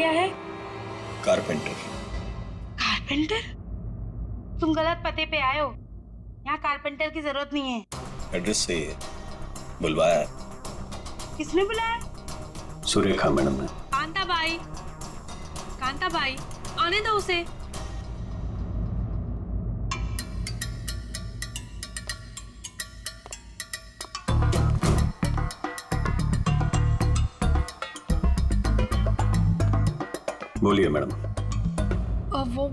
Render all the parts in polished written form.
क्या है? Carpenter. Carpenter? तुम गलत पते पे आए हो। यहाँ कारपेंटर की जरूरत नहीं है। एड्रेस सही है, बुलवाया है। किसने बुलाया? सुरेखा मैडम ने। कांता बाई, आने दो उसे। बोलिए मैडम। वो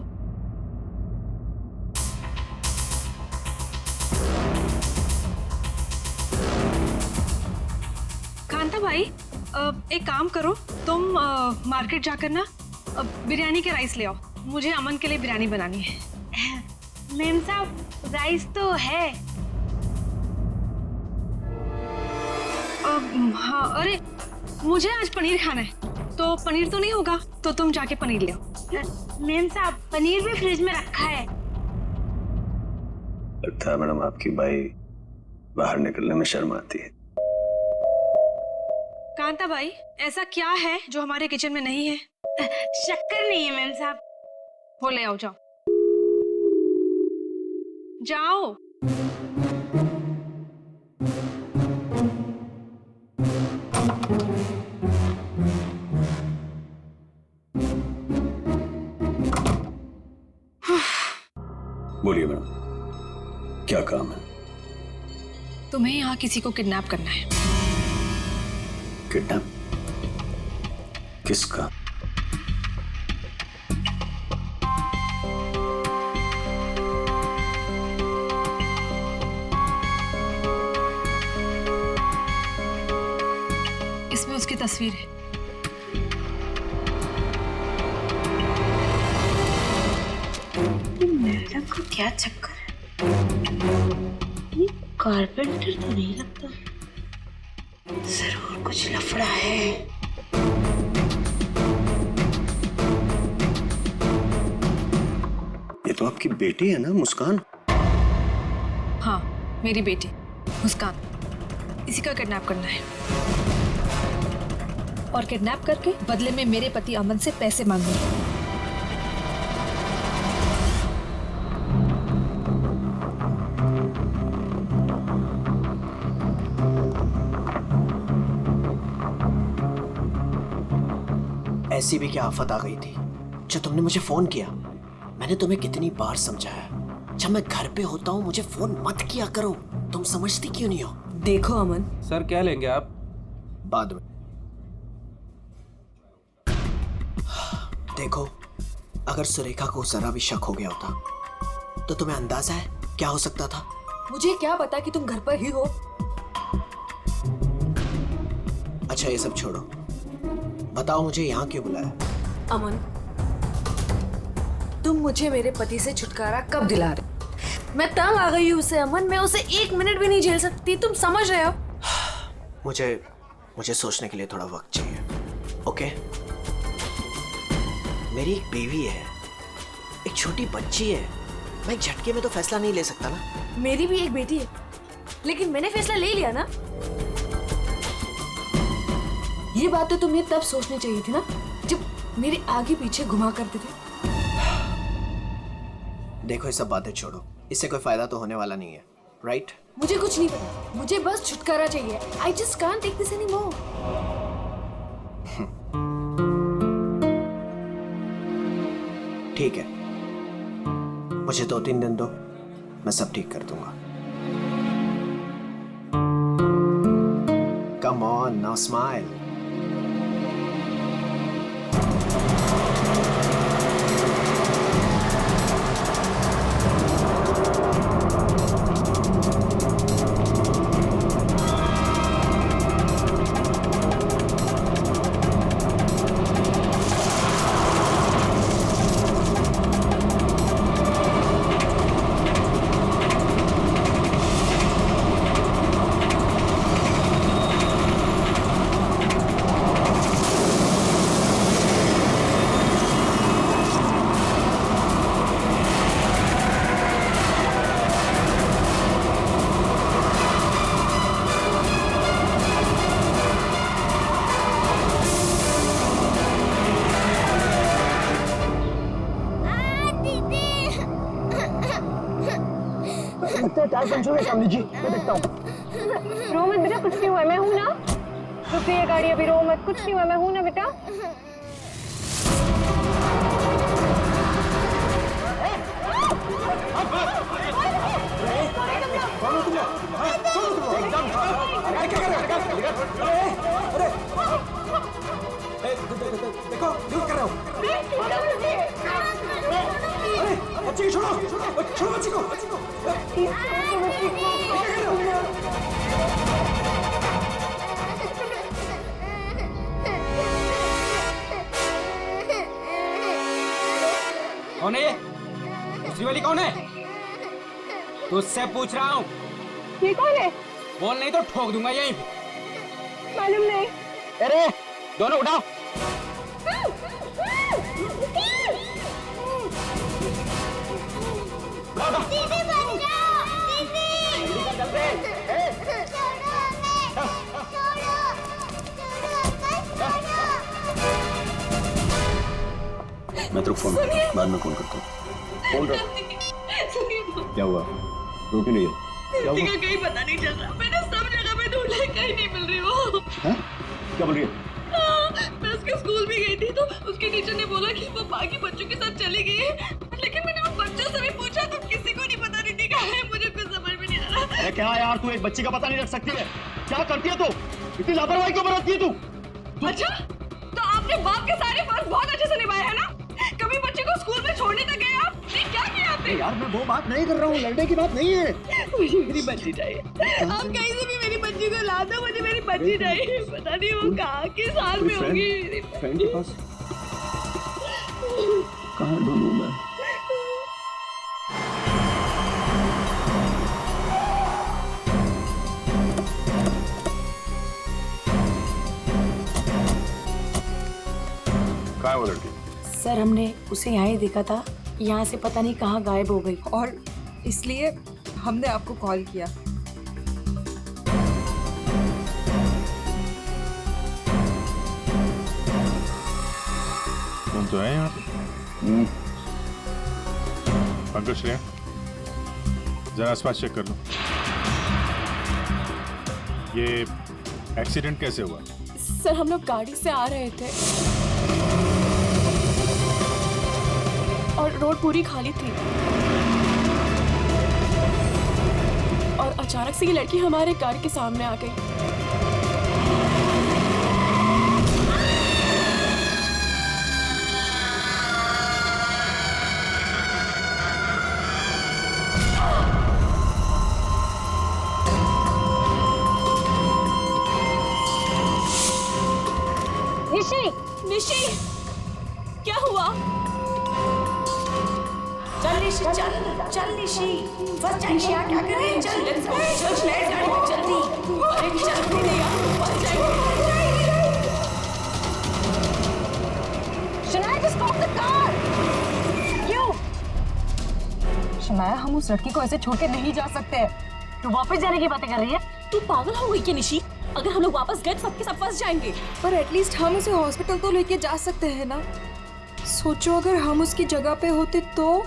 कांता भाई, एक काम करो, तुम मार्केट जाकर ना बिरयानी के राइस ले आओ। मुझे अमन के लिए बिरयानी बनानी है। मेम साहब, राइस तो है। हाँ, अरे मुझे आज पनीर खाना है, तो पनीर तो नहीं होगा, तो तुम जाके पनीर ले आओ। मेम साहब, पनीर भी फ्रिज में रखा है। लगता है मैडम आपकी बाई बाहर निकलने में शर्म आती है। कांता भाई, ऐसा क्या है जो हमारे किचन में नहीं है? शक्कर नहीं है मेम साहब। वो ले आओ, जाओ जाओ। बोलिए मैडम, क्या काम है? तुम्हें यहाँ किसी को किडनैप करना है। किडनैप? किसका? इसमें उसकी तस्वीर है। मैडम को क्या चक्कर है? ये कारपेंटर तो नहीं लगता। जरूर कुछ लफड़ा है। ये तो आपकी बेटी है ना, मुस्कान? हाँ, मेरी बेटी मुस्कान। इसी का किडनैप करना है और किडनैप करके बदले में मेरे पति अमन से पैसे मांगूंगी। ऐसी भी क्या आफत आ गई थी जो तुमने मुझे फोन किया? मैंने तुम्हें कितनी बार समझाया, जब मैं घर पे होता हूँ मुझे फोन मत किया करो। तुम समझती क्यों नहीं हो? देखो अमन, सर क्या लेंगे आप? बाद में। देखो, अगर सुरेखा को जरा भी शक हो गया होता तो तुम्हें अंदाजा है क्या हो सकता था? मुझे क्या पता कि तुम घर पर ही हो। अच्छा ये सब छोड़ो, बताओ मुझे यहाँ क्यों बुलाया? अमन, तुम मुझे मेरे पति से छुटकारा कब दिला रहे? मैं तंग आ गई हूँ उसे अमन, मैं उसे 1 मिनट भी नहीं झेल सकती, तुम समझ रहे हो? मुझे सोचने के लिए थोड़ा वक्त चाहिए, ओके? मेरी एक बेबी है, एक छोटी बच्ची है, मैं एक झटके में तो फैसला नहीं ले सकता ना। मेरी भी एक बेटी है, लेकिन मैंने फैसला ले लिया ना। ये बात तो तुम्हें तब सोचनी चाहिए थी ना, जब मेरे आगे पीछे घुमा करते थे। देखो ये सब बातें छोड़ो, इससे कोई फायदा तो होने वाला नहीं है, राइट? मुझे कुछ नहीं पता, मुझे बस छुटकारा चाहिए। I just can't take this anymore. ठीक है, मुझे 2-3 दिन दो, मैं सब ठीक कर दूंगा। Come on, now smile. Tyre puncture है सामने जी, मैं देखता हूँ। रो मत बेटा, कुछ नहीं हुआ, मैं हूँ ना। रुक ये गाड़ी, अभी रो मत, कुछ नहीं हुआ, मैं हूँ ना बेटा। देखो क्यों कर रहे हो? अरे बच्चे को छोड़ो, छोड़ो बच्चे को। कौन है ये? दूसरी वाली कौन है? तुझसे पूछ रहा हूँ। ये कौन है? बोल नहीं तो ठोक दूंगा यहीं पे। मालूम नहीं। अरे दोनों उठाओ। दीदी बचाओ, दीदी। छोड़ो हमें, मैं तो फोन बाद में कॉल करता हूँ। फोन रख। क्या हुआ? रो क्यों नहीं है? क्या हुआ? कहीं पता नहीं चल रहा, मैंने सब जगह पे ढूंढा, कहीं नहीं मिल रही वो। हैं? क्या बोल रही है? मैं उसके स्कूल भी गई थी तो उसके टीचर ने बोला कि वो बाकी बच्चों के साथ चली गई है, लेकिन मैंने उन बच्चों से भी पूछा तो किसी को नहीं पता नहीं कहाँ है। मुझे कुछ समझ में नहीं आ रहा। अरे क्या यार, तू एक बच्ची का पता नहीं रख सकती है? क्या करती है तू? इतनी लापरवाही क्यों बरतती है तू? अच्छा, तो आपने बाप के सारे फर्ज बहुत अच्छे से निभाए हैं ना? कभी बच्चे को स्कूल में छोड़ने तक गए आप? नहीं, क्या किया आपने? यार मैं वो बात नहीं कर रहा हूँ, लड़ने की बात नहीं है। मुझे मेरी बच्ची चाहिए। आप कहीं से भी मेरी बच्ची को ला दो, मुझे मेरी बच्ची चाहिए। पता नहीं वो कहाँ किस हाल में होगी। फ्रेंड के पास कहाँ ढूंढूं मैं? कहाँ है वो लड़की? सर हमने उसे यहाँ ही देखा था, यहाँ से पता नहीं कहाँ गायब हो गई। और इसलिए हमने आपको कॉल किया। तुम तो है यहाँ पे। पंकज श्रेया, जरा आसपास चेक कर लो। ये एक्सीडेंट कैसे हुआ? सर हम लोग गाड़ी से आ रहे थे और रोड पूरी खाली थी और अचानक से ये लड़की हमारे कार के सामने आ गई। निशी, निशी, क्या हुआ? चल निशी, चल निशी, फर्स्ट टाइम क्या कर रही है? चल लेट्स गो, चल जल्दी। अरे जल्दी नहीं यार, फंस जाएंगे। Shanaya just stop the car। क्यों? शनाया हम उस लड़की को ऐसे छोड़ के नहीं जा सकते। तू वापस जाने की बातें कर रही है? तू पागल हो गई क्या निशी? अगर हम लोग वापस गए सबके सब फंस जाएंगे। पर एटलीस्ट हम उसे हॉस्पिटल तो लेके जा सकते हैं ना। सोचो अगर हम उसकी जगह पे होते तो।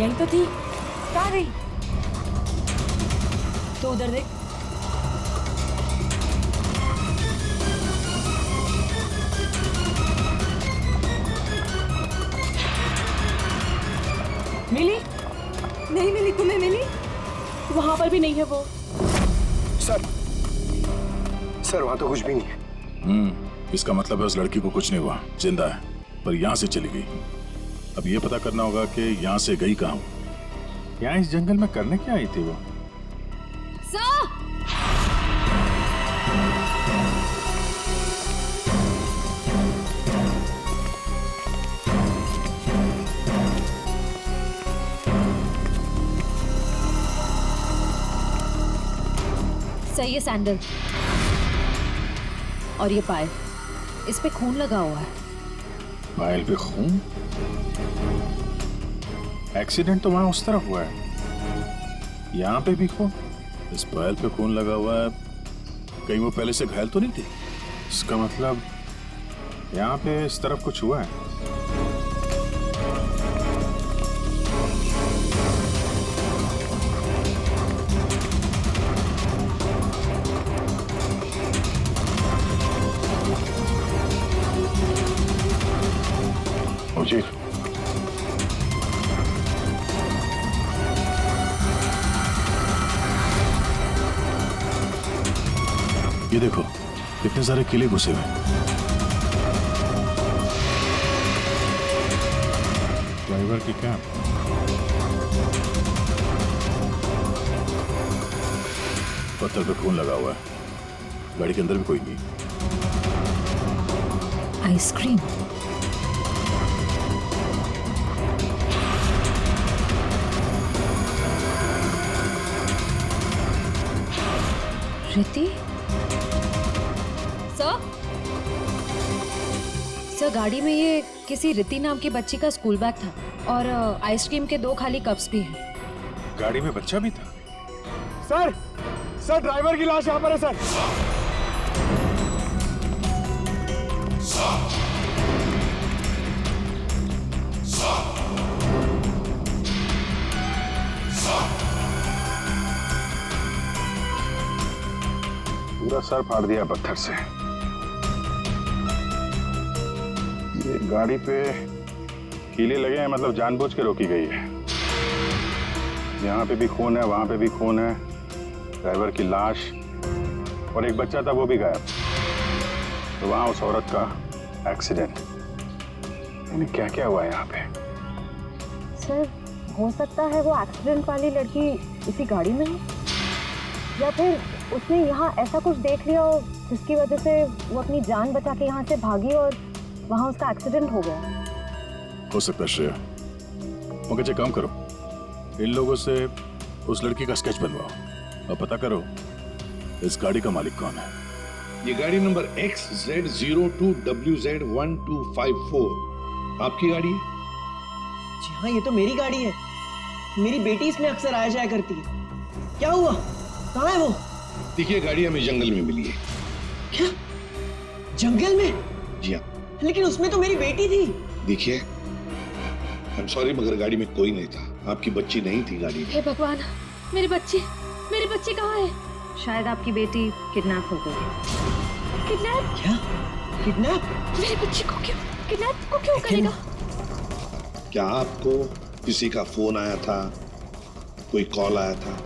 यही तो थी, कहाँ गई? तो उधर देख। मिली? नहीं मिली, तुम्हें मिली? वहां पर भी नहीं है वो। सर वहाँ तो कुछ भी नहीं है। इसका मतलब है उस लड़की को कुछ नहीं हुआ, जिंदा है, पर यहाँ से चली गई। अब ये पता करना होगा कि यहाँ से गई कहाँ। यहाँ इस जंगल में करने क्या आई थी वो? सही है सैंडल और ये पायल, इस पे खून लगा हुआ है। पायल पे खून? एक्सीडेंट तो वहां उस तरफ हुआ है, यहाँ पे भी खून। इस पायल पे खून लगा हुआ है, कहीं वो पहले से घायल तो नहीं थी? इसका मतलब यहाँ पे इस तरफ कुछ हुआ है। मुजीब, ये देखो कितने सारे किले घुसे हुए। ड्राइवर की कैब, पत्थर पे खून लगा हुआ है। गाड़ी के अंदर भी कोई नहीं। आइसक्रीम, रिति। सर गाड़ी में ये किसी रिति नाम की बच्ची का स्कूल बैग था और आइसक्रीम के 2 खाली कप्स भी हैं। गाड़ी में बच्चा भी था? सर ड्राइवर की लाश यहाँ पर है सर। पूरा सर फाड़ दिया पत्थर से। ये गाड़ी पे कीले लगे हैं, मतलब जानबूझ के रोकी गई है। यहाँ पे भी खून है, वहां पे भी खून है, ड्राइवर की लाश और एक बच्चा था वो भी गायब। तो वहां उस औरत का एक्सीडेंट। यानी क्या क्या हुआ है यहाँ पे? सर हो सकता है वो एक्सीडेंट वाली लड़की इसी गाड़ी में है, या फिर उसने यहाँ ऐसा कुछ देख लिया हो जिसकी वजह से वो अपनी जान बचा के यहाँ से भागी और वहाँ उसका एक्सीडेंट हो गया। हो सकता है श्रेया। मगर एक काम करो, इन लोगों से उस लड़की का स्केच बनवाओ और पता करो इस गाड़ी का मालिक कौन है। ये गाड़ी नंबर XZ02WZ1254 आपकी गाड़ी है? जी हाँ, ये तो मेरी गाड़ी है। मेरी बेटी इसमें अक्सर आया जाया करती है। क्या हुआ? कहाँ है वो? देखिए, गाड़ी हमें जंगल में मिली है। क्या? जंगल में? जी हाँ। लेकिन उसमें तो मेरी बेटी थी। देखिए, आई एम सॉरी मगर गाड़ी में कोई नहीं था। आपकी बच्ची नहीं थी गाड़ी में। हे भगवान, मेरी बच्ची कहाँ है? शायद आपकी बेटी किडनैप हो गई। किडनैप? क्या? किडनैप? मेरी बच्ची को क्यों करेगा? क्या आपको किसी का फोन आया था, कोई कॉल आया था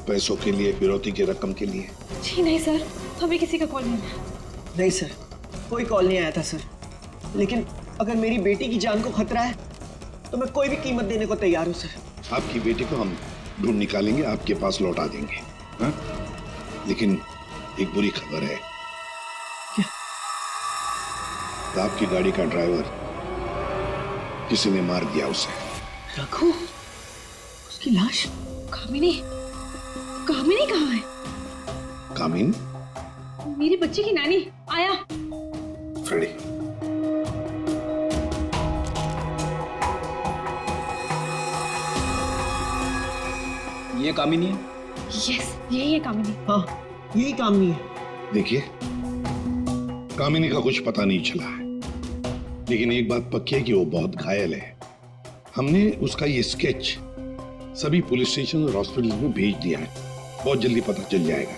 पैसों के लिए, फिरौती की रकम के लिए? जी नहीं सर, हमें किसी का कॉल नहीं आया। नहीं सर, कोई कॉल नहीं आया था सर। लेकिन अगर मेरी बेटी की जान को खतरा है तो मैं कोई भी कीमत देने को तैयार हूँ सर। आपकी बेटी को हम ढूंढ निकालेंगे, आपके पास लौटा देंगे। हाँ? लेकिन एक बुरी खबर है। क्या? आपकी गाड़ी का ड्राइवर किसी ने मार दिया उसे। रघु? उसकी लाश? कामिनी कहाँ है? कामिनी? मेरी बच्ची की नानी आया। फ्रेडी, ये कामिनी है? यस, यही है कामिनी। हाँ, यही कामिनी है। देखिए, कामिनी का कुछ पता नहीं चला है, लेकिन एक बात पक्की है कि वो बहुत घायल है। हमने उसका ये स्केच सभी पुलिस स्टेशन और हॉस्पिटल में भेज दिया है। बहुत जल्दी पता चल जाएगा।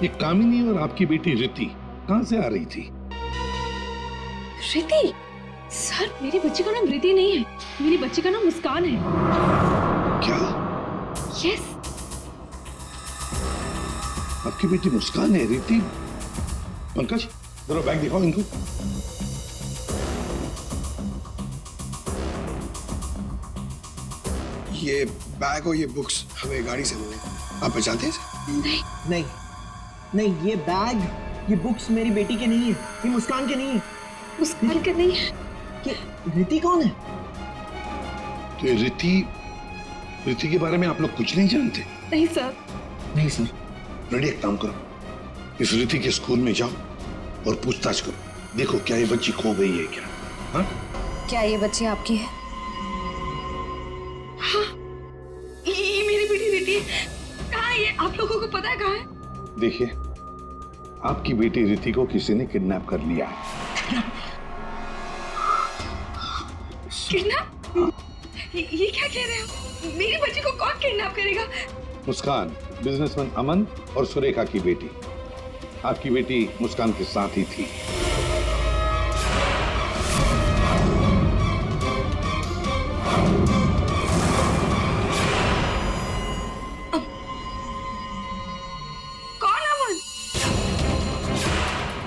ये कामिनी और आपकी बेटी रिति कहां से आ रही थी? रिति? सर, मेरी बच्ची का नाम रिति नहीं है, मेरी बच्ची का नाम मुस्कान है। क्या? यस। आपकी बेटी मुस्कान है? रिति? पंकज, जरा बैग दिखाओ इनको। ये बैग और ये बुक्स हमें गाड़ी से मिले। आप पहचानते हैं? नहीं, ये बैग, ये बुक्स मेरी बेटी के नहीं है, ये मुस्कान के नहीं है। मुस्कान के नहीं है? ये रिति कौन है? तो ये रिति के बारे में आप लोग कुछ नहीं जानते? नहीं सर। नहीं सर। रेडी, एक काम करो, इस रिति के स्कूल में जाओ और पूछताछ करो, देखो क्या ये बच्ची खो गई है क्या? हाँ? क्या ये बच्ची आपकी है? हाँ, ये मेरी बेटी रिति। कहाँ है ये? आप लोगों को पता है कहाँ है? देखिए, आपकी बेटी रिति को किसी ने किडनैप कर लिया है। किडनैप? ये क्या कह रहे हो? मेरी बच्ची को कौन किडनैप करेगा? मुस्कान, बिजनेसमैन अमन और सुरेखा की बेटी। आपकी बेटी मुस्कान के साथ ही थी।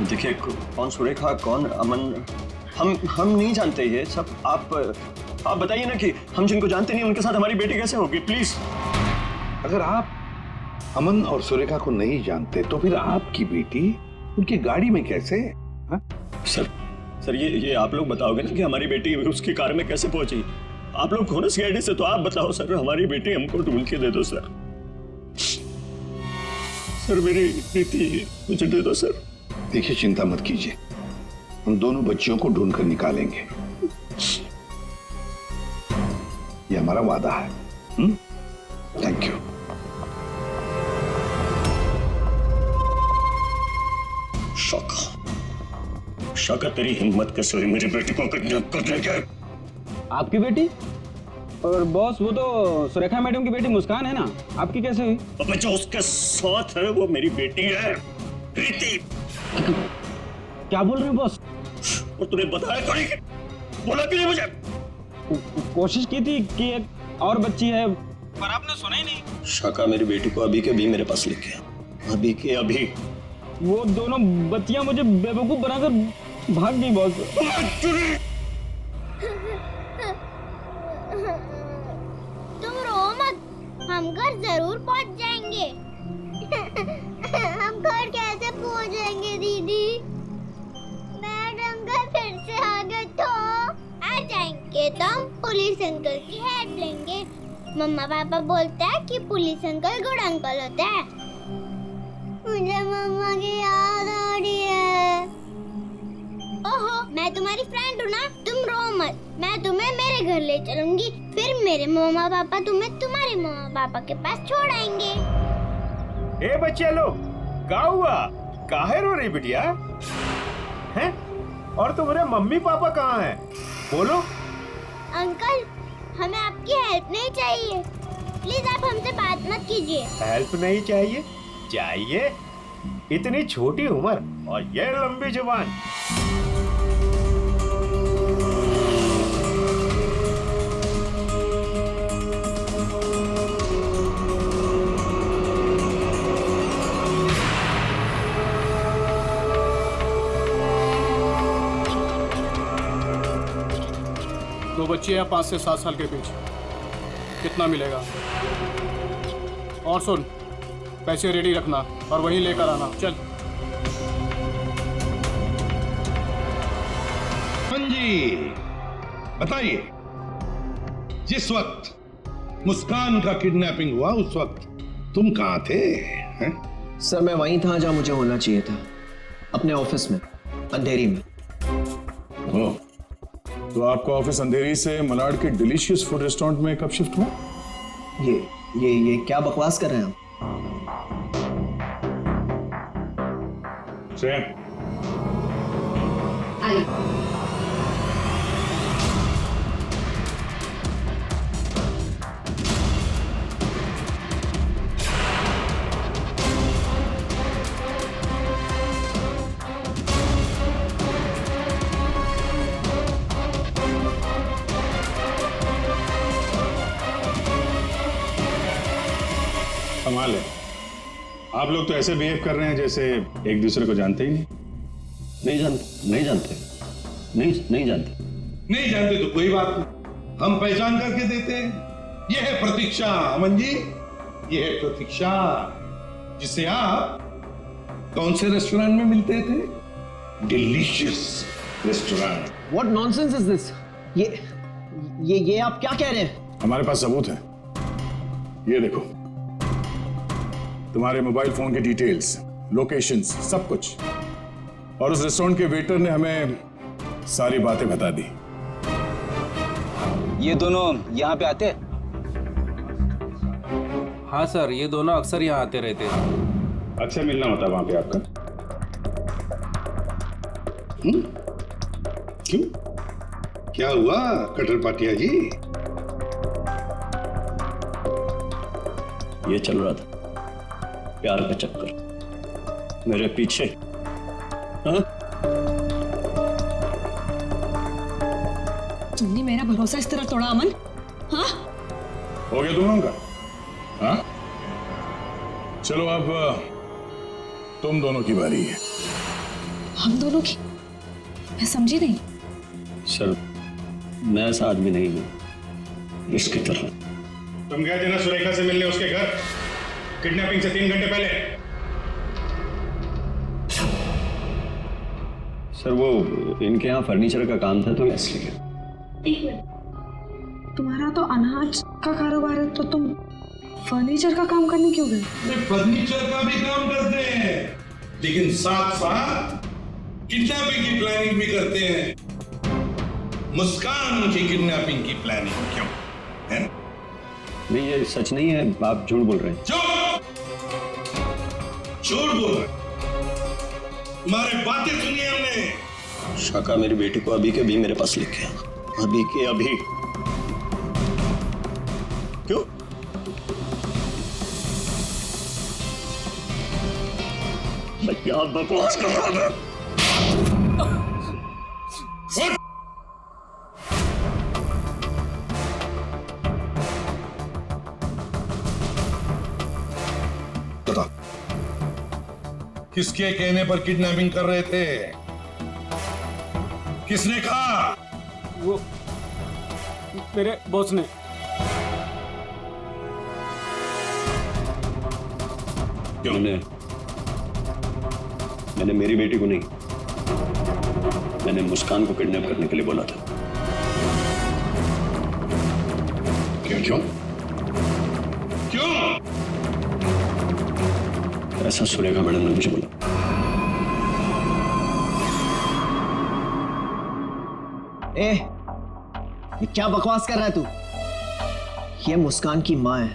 देखिए, कौन सुरेखा कौन अमन, हम नहीं जानते ये सब। आप बताइए ना कि हम जिनको जानते नहीं उनके साथ हमारी बेटी कैसे होगी, प्लीज। अगर आप अमन और सुरेखा को नहीं जानते तो फिर आपकी बेटी उनकी गाड़ी में कैसे? हा? सर ये आप लोग बताओगे ना कि हमारी बेटी उसकी कार में कैसे पहुंची? आप लोग हो ना सीआईडी से, तो आप बताओ सर, हमारी बेटी हमको ढूंढ के दे दो सर। सर मेरी बेटी मुझे दे दो सर। देखिए, चिंता मत कीजिए, हम दोनों बच्चियों को ढूंढ कर निकालेंगे। ये हमारा वादा है। Thank you. शौका, तेरी हिम्मत कैसे हुई मेरी बेटी को किडनैप करने के? आपकी बेटी? और बॉस, वो तो सुरेखा मैडम की बेटी मुस्कान है ना, आपकी कैसे हुई? अब जो उसके साथ है वो मेरी बेटी है, प्रीति। क्या बोल रहे हो बॉस? और तूने बताया थोड़ी, बोला क्यों नहीं मुझे? कोशिश की थी कि एक और बच्ची है, पर आपने सुना ही नहीं। शाका मेरी बेटी को अभी के अभी मेरे पास लेके आ, अभी के अभी। वो दोनों बच्चियां मुझे बेवकूफ बनाकर भाग गई बॉस। तुम रो मत, हम घर जरूर पहुंच जाएंगे। हम घर कैसे पहुंचेंगे दीदी? मैडम का फिर से आ गए तो आ जाएंगे तो हम पुलिस अंकल की हेल्प लेंगे। मम्मा पापा बोलते हैं कि पुलिस अंकल गुड अंकल होता है। मुझे मम्मा की याद आ रही है। ओहो, मैं तुम्हारी फ्रेंड हूँ ना, तुम रो मत, मैं तुम्हें मेरे घर ले चलूंगी, फिर मेरे मम्मा पापा तुम्हें तुम्हारे मम्मा पापा के पास छोड़ आएंगे। ए बच्चे लोग, क्या हुआ? काहे रो रही बिटिया? हैं? और तुम्हारे मम्मी पापा कहाँ हैं? बोलो। अंकल, हमें आपकी हेल्प नहीं चाहिए, प्लीज आप हमसे बात मत कीजिए। हेल्प नहीं चाहिए? चाहिए? इतनी छोटी उम्र और ये लंबी जुबान। दो बच्चे हैं 5 से 7 साल के बीच, कितना मिलेगा? और सुन, पैसे रेडी रखना और वहीं लेकर आना। चल। जी बताइए, जिस वक्त मुस्कान का किडनैपिंग हुआ उस वक्त तुम कहाँ थे? हैं? सर मैं वहीं था जहां मुझे होना चाहिए था, अपने ऑफिस में, अंधेरी में। ओह, तो आपका ऑफिस अंधेरी से मलाड के डिलीशियस फूड रेस्टोरेंट में कब शिफ्ट हुआ? ये क्या बकवास कर रहे हैं आप? कमाल है, आप लोग तो ऐसे बिहेव कर रहे हैं जैसे एक दूसरे को जानते ही नहीं। नहीं जानते नहीं जानते तो कोई बात नहीं, हम पहचान करके देते हैं। ये है प्रतीक्षा अमन जी, ये है प्रतीक्षा, जिसे आप कौन से रेस्टोरेंट में मिलते थे? Delicious restaurant. What nonsense is this? ये आप क्या कह रहे हैं? हमारे पास सबूत है, ये देखो, तुम्हारे मोबाइल फोन के डिटेल्स, लोकेशंस, सब कुछ। और उस रेस्टोरेंट के वेटर ने हमें सारी बातें बता दी। ये दोनों यहाँ पे आते हैं? हाँ सर, ये दोनों अक्सर यहाँ आते रहते हैं। अक्सर मिलना होता है वहां पे आपका? क्यों, क्या हुआ कटर पाटिया जी? ये चल रहा था प्यार का चक्कर मेरे पीछे। हाँ? तुमने मेरा भरोसा इस तरह तोड़ा अमन? हाँ? हो गया दोनों का? हाँ? चलो अब तुम दोनों की बारी है। हम दोनों की? मैं समझी नहीं। सर मैं ऐसा आदमी नहीं हूं इसकी तरह। तुम गए थे ना सुरेखा से मिलने उसके घर किडनैपिंग से 3 घंटे पहले? सर वो इनके यहाँ फर्नीचर का काम था तो इसलिए। एक मिनट, तुम्हारा तो अनाज का कारोबार है तो तुम फर्नीचर का काम करने क्यों गए? फर्नीचर का भी काम करते हैं लेकिन साथ साथ किडनैपिंग की प्लानिंग भी करते हैं। मुस्कान की किडनैपिंग की प्लानिंग क्यों है? नहीं ये सच नहीं है, आप झूठ बोल रहे हैं। झूठ बोल रहे? तुम्हारे बातें सुनी हमने। शाका मेरी बेटी को अभी के अभी मेरे पास लेके आया, अभी के अभी। क्यों? मैं क्या बकवास कर रहा था? बता, किसके कहने पर किडनैपिंग कर रहे थे? किसने कहा? वो मेरे बॉस ने। क्यों? मैंने मेरी बेटी को नहीं, मैंने मुस्कान को किडनैप करने के लिए बोला था। क्यों? क्यों? ऐसा सुरेखा मैडम ने मुझे बोला। ये क्या बकवास कर रहा है तू? ये मुस्कान की माँ है,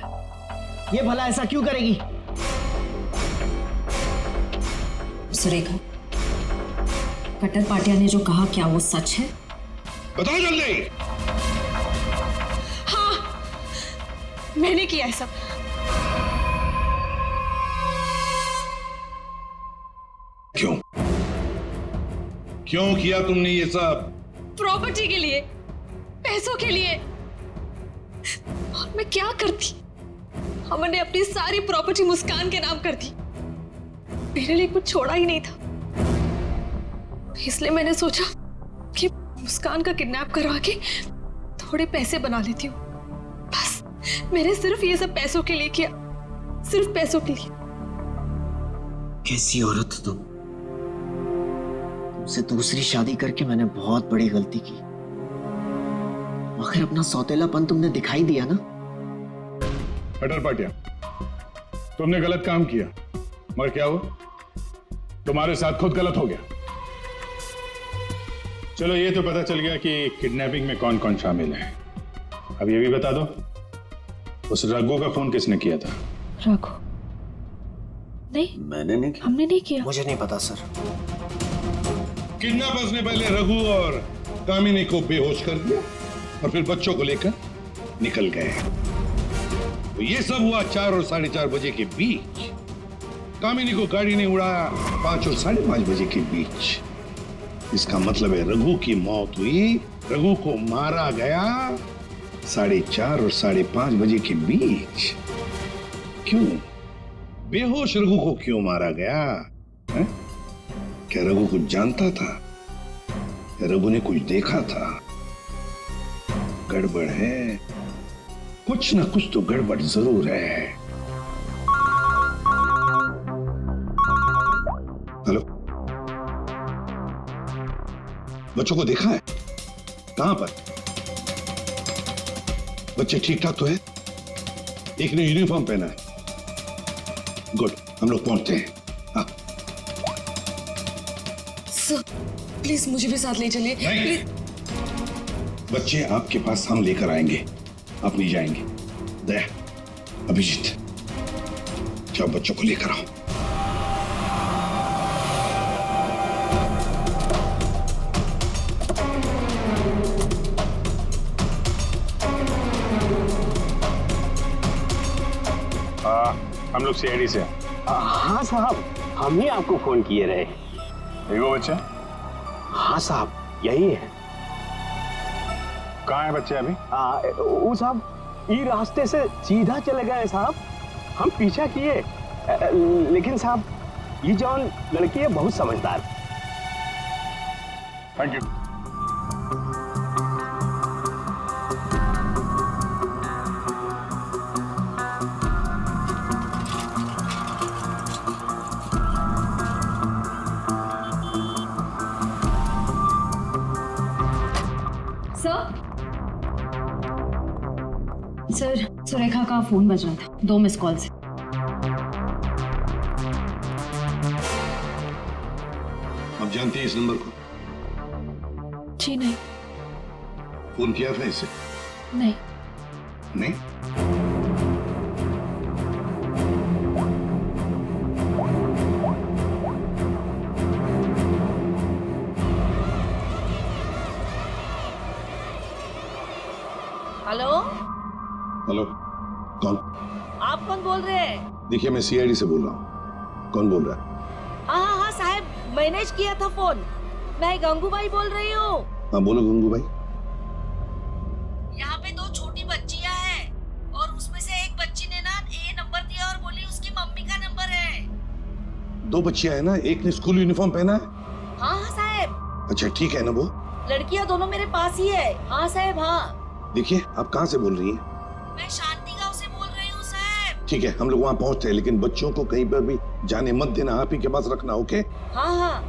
ये भला ऐसा क्यों करेगी? सुरेखा, कटर पाटिया ने जो कहा क्या वो सच है? बताओ जल्दी। हाँ, मैंने किया है सब। क्यों? क्यों किया तुमने ये सब? प्रॉपर्टी के लिए, पैसों के लिए। और मैं क्या करती? हमने अपनी सारी प्रॉपर्टी मुस्कान के नाम कर दी। मेरे लिए कुछ छोड़ा ही नहीं था, इसलिए मैंने सोचा कि मुस्कान का किडनैप करवा के थोड़े पैसे बना लेती हूँ। बस मैंने सिर्फ ये सब पैसों के लिए किया, सिर्फ पैसों के लिए। कैसी औरत हो तुम? तुमसे दूसरी शादी करके मैंने बहुत बड़ी गलती की। आखिर अपना सौतेलापन तुमने दिखाई दिया ना। कटर पाटिया, तुमने गलत काम किया, मगर क्या हुआ? तुम्हारे साथ खुद गलत हो गया। चलो ये तो पता चल गया कि किडनैपिंग में कौन कौन शामिल है। अब ये भी बता दो, उस रघु का फोन किसने किया था? रघु? नहीं, मैंने नहीं किया। हमने नहीं किया। मुझे नहीं पता सर। किडनैपर्स ने पहले रघु और कामिनी को बेहोश कर दिया और फिर बच्चों को लेकर निकल गए। तो ये सब हुआ 4 और 4:30 बजे के बीच। कामिनी को गाड़ी ने उड़ाया 5 और 5:30 बजे के बीच। इसका मतलब है रघु की मौत हुई, रघु को मारा गया 4:30 और 5:30 बजे के बीच। क्यों? बेहोश रघु को क्यों मारा गया है? क्या रघु कुछ जानता था? क्या रघु ने कुछ देखा था? गड़बड़ है, कुछ ना कुछ तो गड़बड़ जरूर है। हेलो, बच्चों को देखा है? कहां पर? बच्चे ठीक ठाक तो है? एक ने यूनिफॉर्म पहना है। गुड, हम लोग पहुंचते हैं। हाँ। सर, प्लीज मुझे भी साथ ले चलिए। प्लीज। बच्चे आपके पास हम लेकर आएंगे, आप नहीं जाएंगे। दया, अभिजीत, जाओ बच्चों को लेकर आओ। लोग सीआईडी से हैं। हाँ साहब, हम ही आपको फोन किए रहे। ये वो बच्चे? हाँ साहब, यही है। कहाँ है बच्चे अभी? वो साहब ये रास्ते से सीधा चले गए साहब। हम पीछा किए, लेकिन साहब ये जौन लड़की है बहुत समझदार। Thank you. सर, सुरेखा का फोन बज रहा था, 2 मिस कॉल से। आप जानती हैं इस नंबर को? जी नहीं। फोन किया था इसे? नहीं। नहीं? हेलो, हेलो, कौन? आप कौन बोल रहे हैं? देखिए मैं सीआईडी से बोल रहा हूँ। कौन बोल रहा है? हाँ साहब, मैंने किया था फोन। मैं गंगूबाई बोल रही हूँ। हाँ बोलो गंगू भाई। यहाँ पे 2 छोटी बच्चियाँ हैं और उसमें से एक बच्ची ने ना ये नंबर दिया और बोली उसकी मम्मी का नंबर है। 2 बच्चियां हैं ना, एक ने स्कूल यूनिफॉर्म पहना है। हाँ साहब। अच्छा ठीक है ना वो? लड़कियाँ दोनों मेरे पास ही है। हाँ साहब। हाँ देखिए आप कहाँ से बोल रही हैं? मैं शांति गांव से बोल रही हूँ साहब। ठीक है, हम लोग वहाँ पहुँचते हैं, लेकिन बच्चों को कहीं पर भी जाने मत देना, आप ही के पास रखना। ओके? हाँ हाँ।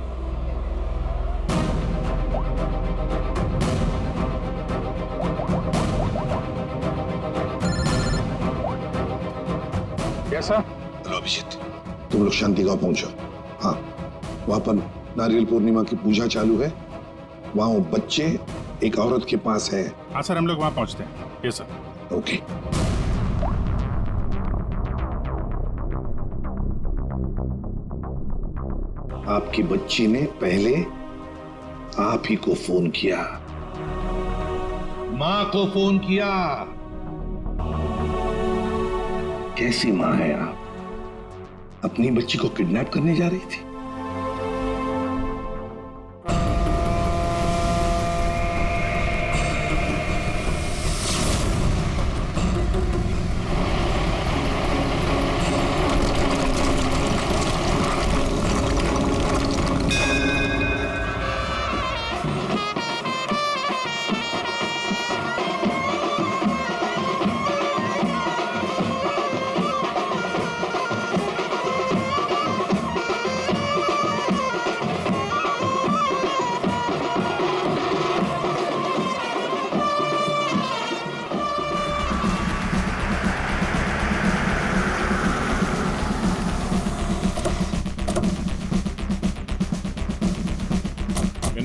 कैसा? हेलो अभिजीत, तुम लोग शांति गांव पहुंचो। हाँ, वहाँ पर नारियल पूर्णिमा की पूजा चालू है। वहाँ वो बच्चे एक औरत के पास है। हाँ सर, हम लोग वहाँ पहुँचते हैं। Yes sir. ओके। आपकी बच्ची ने पहले आप ही को फोन किया, माँ को फोन किया। कैसी माँ है आप? अपनी बच्ची को किडनैप करने जा रही थी।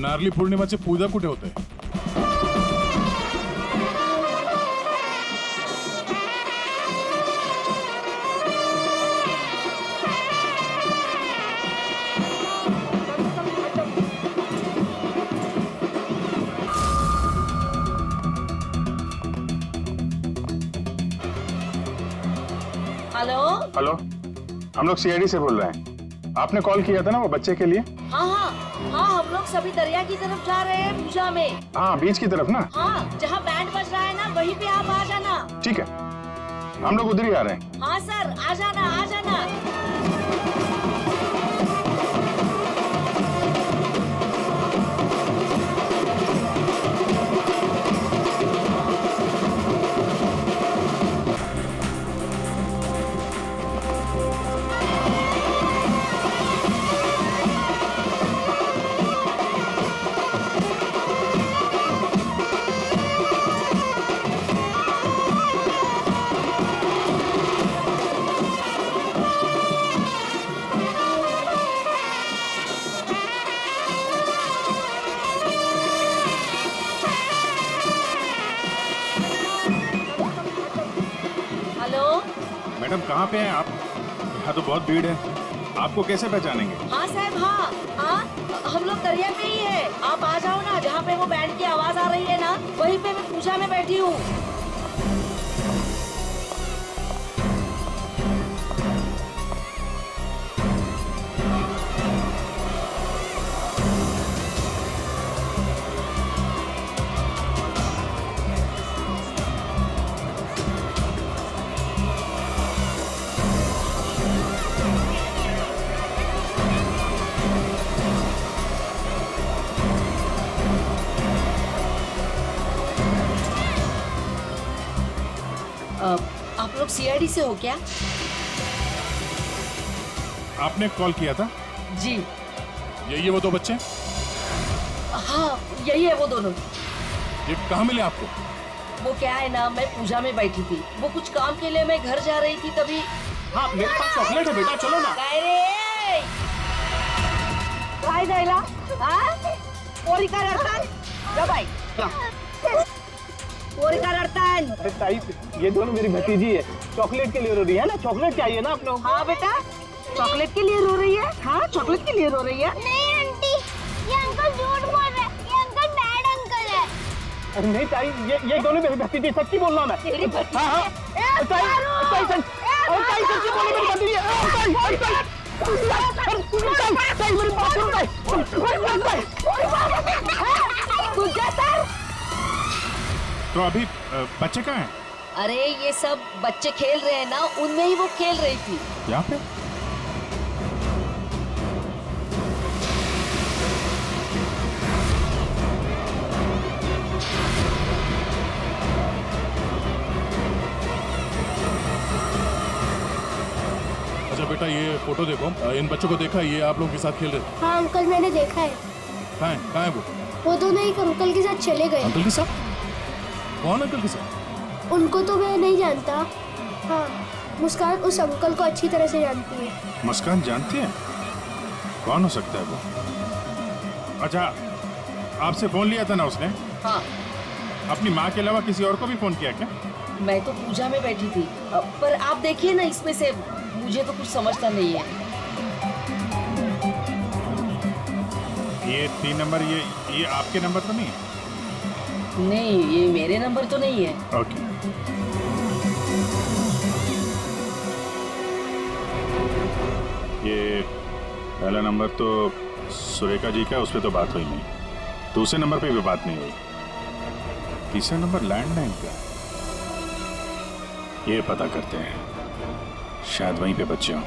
नारली पौर्णिमाची पूजा कुठे होते? हेलो। हेलो, हम लोग सीआईडी से बोल रहे हैं। आपने कॉल किया था ना वो बच्चे के लिए? हाँ हाँ हाँ, हम लोग सभी दरिया की तरफ जा रहे हैं पूजा में। हाँ, बीच की तरफ ना? हाँ, जहाँ बैंड बज रहा है ना वहीं पे आप आ जाना। ठीक है, हम लोग उधर ही आ रहे हैं। हाँ सर, आ जाना आ जाना। मैडम कहाँ पे हैं आप? यहाँ तो बहुत भीड़ है, आपको कैसे पहचानेंगे? हाँ साहब, हाँ हाँ, हम लोग दरिया पे ही है। आप आ जाओ ना, जहाँ पे वो बैंड की आवाज आ रही है ना वहीं पे मैं पूजा में बैठी हूँ। आप लोग सीआईडी से हो क्या? आपने कॉल किया था? जी। यही है वो दो बच्चे? हाँ यही है वो दोनों। ये कहाँ मिले आपको? वो क्या है ना, मैं पूजा में बैठी थी, वो कुछ काम के लिए मैं घर जा रही थी तभी। हाँ मेरे पास चॉकलेट है बेटा, चलो ना। काय जायला पोरी का रडतान जा बाई पोरी का रडतान। अरे ताई ये दोनों मेरी भतीजी है, चॉकलेट के लिए रो रही है ना, चॉकलेट चाहिए ना आप लोग? हाँ बेटा चॉकलेट के लिए रो रही है। हाँ चॉकलेट के लिए रो रही है। नहीं आंटी, ये अंकल झूठ बोल रहे हैं, ये अंकल बैड अंकल है। अरे नहीं ताई, ये दोनों मेरी भतीजी, सच्ची बोल रहा हूं मैं। तेरी भतीजी? हाँ हाँ ताई सच्ची बोल मेरी भतीजी है। तो अभी बच्चे कहाँ हैं? अरे ये सब बच्चे खेल रहे हैं ना, उनमें ही वो खेल रही थी। यहाँ पे? अच्छा बेटा ये फोटो देखो, इन बच्चों को देखा, ये आप लोगों के साथ खेल रहे थे? हाँ अंकल मैंने देखा है। कहाँ है वो दोनों एक अंकल के साथ चले गए। अंकल के साथ? कौन अंकल के साथ? उनको तो मैं नहीं जानता। हाँ मुस्कान उस अंकल को अच्छी तरह से जानती है। मुस्कान जानती है? कौन हो सकता है वो? अच्छा आपसे फोन लिया था ना उसने? हाँ। अपनी माँ के अलावा किसी और को भी फोन किया क्या? मैं तो पूजा में बैठी थी, पर आप देखिए ना, इसमें से मुझे तो कुछ समझता नहीं है। ये 3 नंबर, ये आपके नंबर तो नहीं है? नहीं ये मेरे नंबर तो नहीं है। ओके। ये पहला नंबर तो सुरेखा जी का, उस पर तो बात हुई नहीं। दूसरे नंबर पे भी बात नहीं हुई। तीसरा नंबर लैंडलाइन का, ये पता करते हैं, शायद वहीं पे बच्चे हों।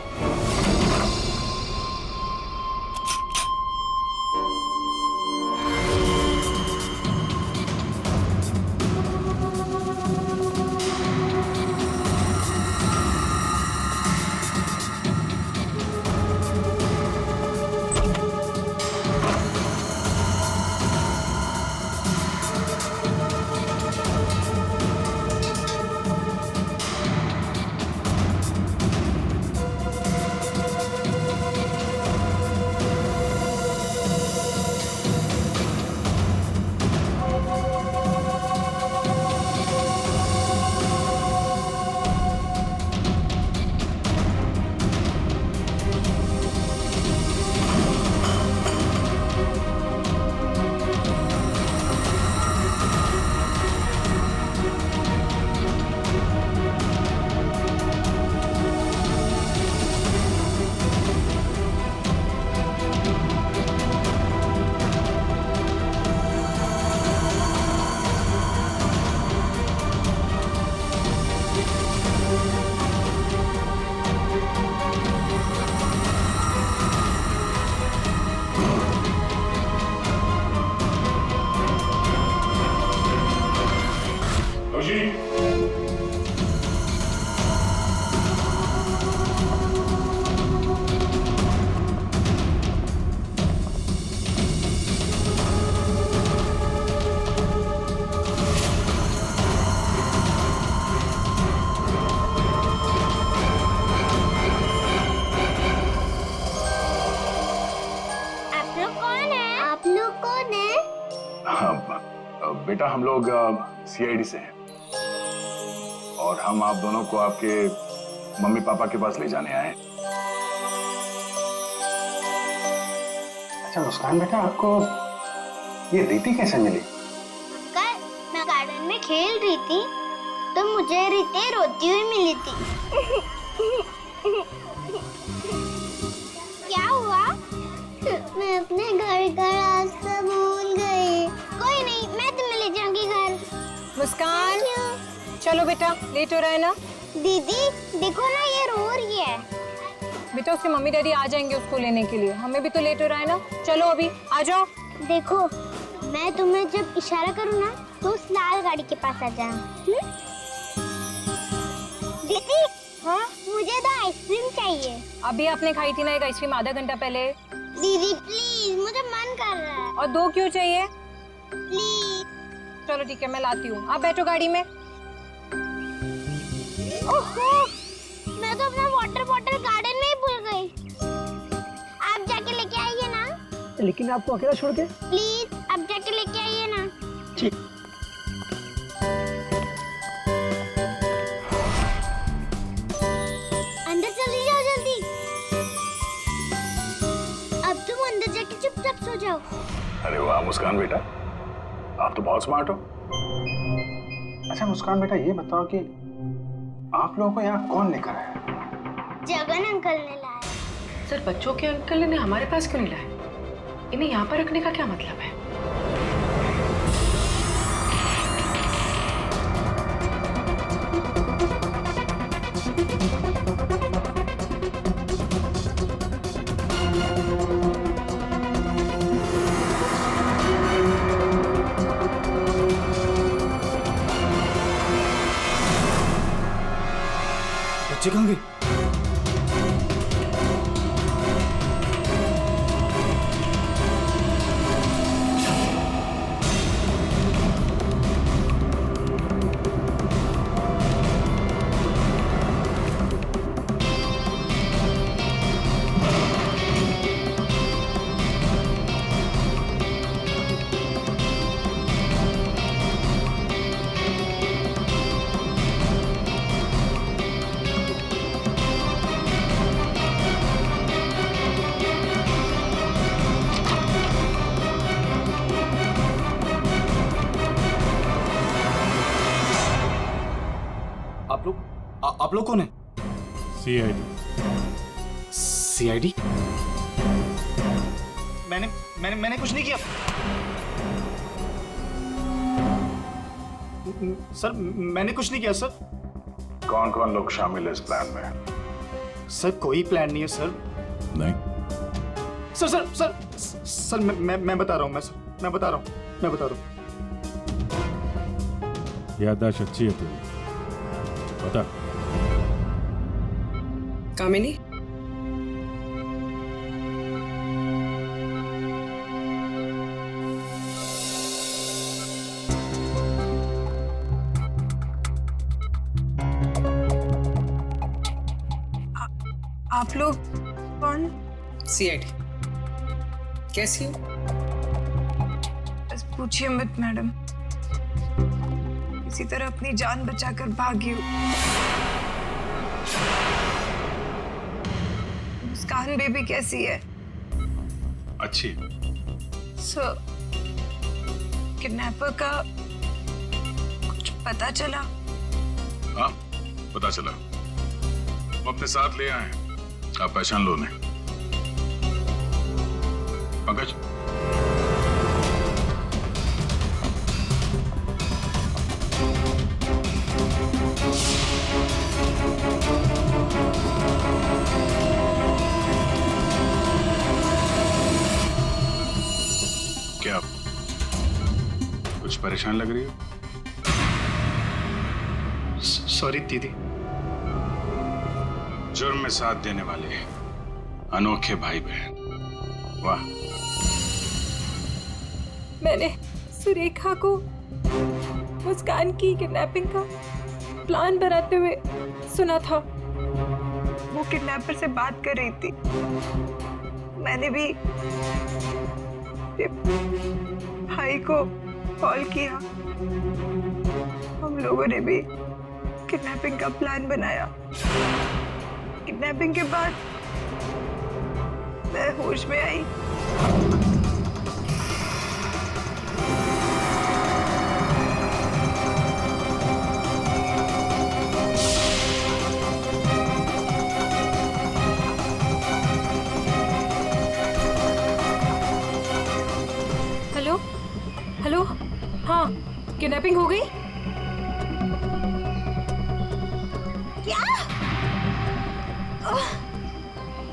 बेटा हम लोग सीआईडी से हैं और हम आप दोनों को आपके मम्मी पापा के पास ले जाने आए। अच्छा मुस्कान बेटा, आपको ये रीति कैसे मिली? कल मैं गार्डन में खेल रही थी तो मुझे रीति रोती हुई मिली थी। क्या हुआ? मैं अपने घर का रास्ता भूल गई। कोई नहीं, मैं तुम्हें ले जाऊंगी घर। मुस्कान चलो बेटा, लेट हो रहा है ना। दीदी देखो ना, ये रो रही है। बेटा उसके मम्मी डैडी आ जाएंगे उसको लेने के लिए, हमें भी तो लेट हो रहा है ना। चलो अभी आ जाओ। देखो मैं तुम्हें जब इशारा करूँ ना तो उस लाल गाड़ी के पास आ जाना। दीदी हाँ मुझे तो आइसक्रीम चाहिए। अभी आपने खाई थी ना एक आइसक्रीम आधा घंटा पहले। दीदी प्लीज मुझे मन कर रहा है। और 2 क्यों चाहिए? प्लीज। चलो ठीक है मैं लाती हूँ, आप बैठो गाड़ी में। ओहो मैं तो अपना वाटर बॉटल गार्डन में ही भूल गई। आप जाके लेके आइए ना। लेकिन आपको अकेला छोड़ के? प्लीज आप जाके लेके आइए ना। ठीक। अंदर चली जाओ जल्दी। अब तुम अंदर जाके चुपचाप सो जाओ। अरे वाह मुस्कान बेटा, आप तो बहुत स्मार्ट हो। अच्छा मुस्कान बेटा ये बताओ कि आप लोगों को यहाँ कौन लेकर आया? जगन अंकल ने लाया। सर बच्चों के अंकल ने हमारे पास क्यों नहीं लाया? इन्हें यहाँ पर रखने का क्या मतलब है? बच्चे कहाँ गए? आप लोग कौन है? सीआईडी। सीआईडी? मैंने कुछ नहीं किया सर, मैंने कुछ नहीं किया सर। कौन कौन लोग शामिल है इस प्लान में? सर कोई प्लान नहीं है सर। नहीं सर सर सर सर मैं बता रहा हूँ, मैं बता रहा हूँ। याददाश्त अच्छी है तेरी, बता। कामिनी आप लोग कौन? सीआईडी। कैसी हो? बस पूछिए मत मैडम, किसी तरह अपनी जान बचाकर भागी हूँ। मुस्कान बेबी कैसी है? अच्छी। सर किडनैपर का कुछ पता चला? हाँ पता चला, वो अपने साथ ले आए हैं, आप पहचान लो उन्हें। पंकज क्या कुछ परेशान लग रही हो? सॉरी दीदी। जुर्म में साथ देने वाले अनोखे भाई बहन, वाह। मैंने सुरेखा को मुस्कान की किडनैपिंग का प्लान बनाते हुए सुना था। वो किडनैपर से बात कर रही थी। मैंने भी भाई को कॉल किया। हम लोगों ने भी किडनैपिंग का प्लान बनाया। किडनैपिंग के बाद मैं होश में आई। हेलो हेलो, हाँ किडनैपिंग हो गई? क्या?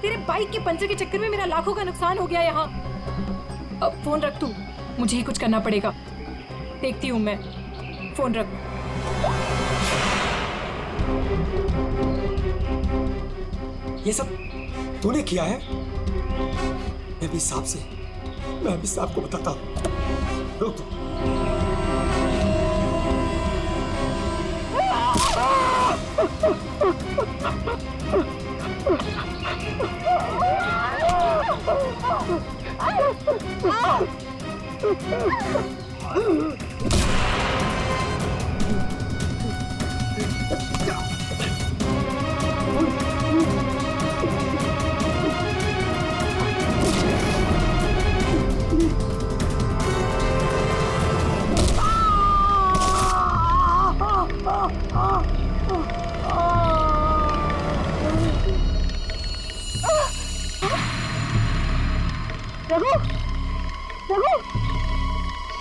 तेरे बाइक के पंचर के चक्कर में मेरा लाखों का नुकसान हो गया यहाँ। अब फोन रख तू, मुझे ही कुछ करना पड़ेगा। देखती हूँ मैं, फोन रख। ये सब तूने किया है? मैं भी साहब को बताता हूँ। रुक तू।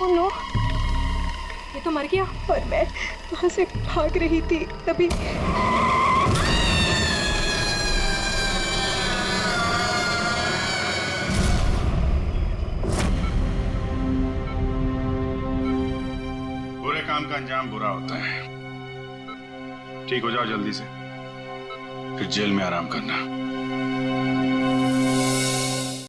नो, ये तो मर गया। और मैं वहां से भाग रही थी तभी बुरे काम का अंजाम बुरा होता है। ठीक हो जाओ जल्दी से, फिर जेल में आराम करना।